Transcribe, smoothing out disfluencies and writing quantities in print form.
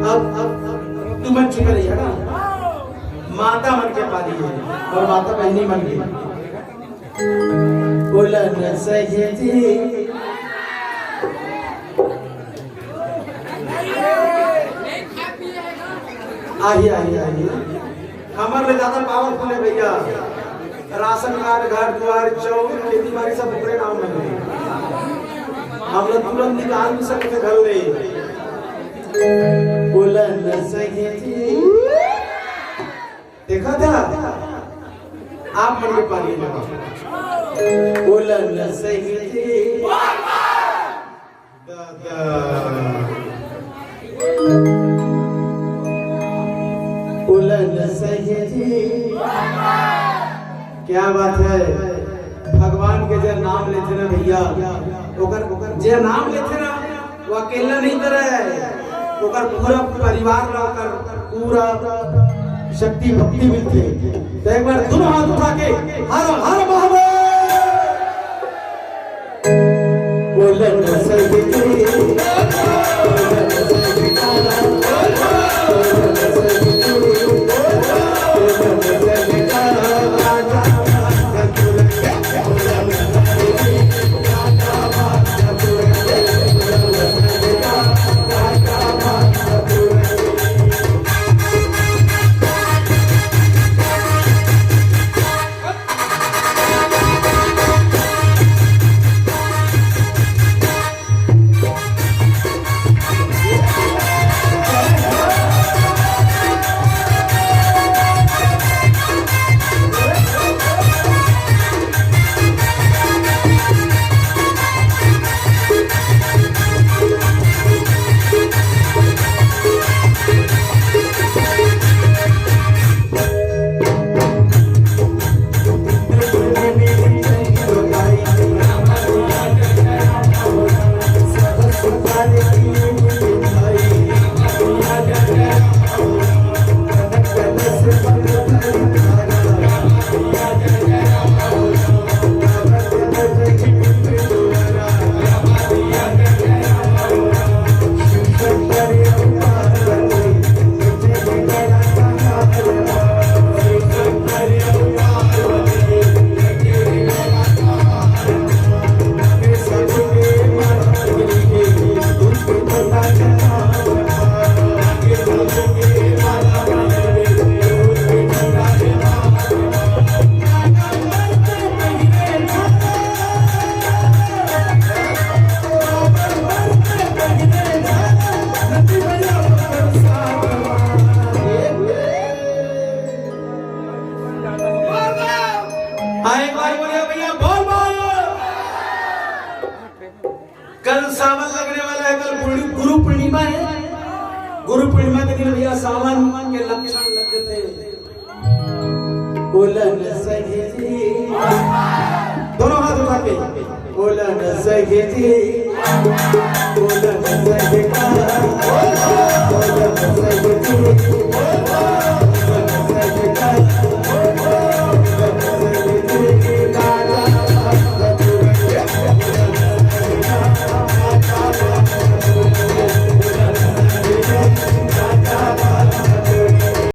अब तू मन चुका नहीं है ना, माता मन के पाली है और माता बहनी मन की बोलन सही थी। आइए आइए आइए, हमारे ज्यादा पावरफुल है भैया। राशन कार्ड, घर द्वार, चौक, खेती बाड़ी सब पूरे नाम में है। हम लोग तुरंत निकाल भी सकते घर ले। बोलन सही थी, देखा था आप मन में पानी लगा। बोलन सही थी, बोलन सही थी। क्या बात है, भगवान के जो नाम लेते ना भैया, जो नाम लेते ना वो अकेला नहीं करे, ओकर पूरा परिवार लोकर पूरा शक्ति भक्ति मिलती। तो एक बार दोनों हाथ उठा के हर हर महादेव बोलन सही थी। सावन लगने वाला है, कल गुरु पूर्णिमा है। गुरु पूर्णिमा के दिन भैया सावन के लक्षण लगते हैं। बोलन सहे जी, दोनों हाथ उठा के बोलन सहे जी, बोलन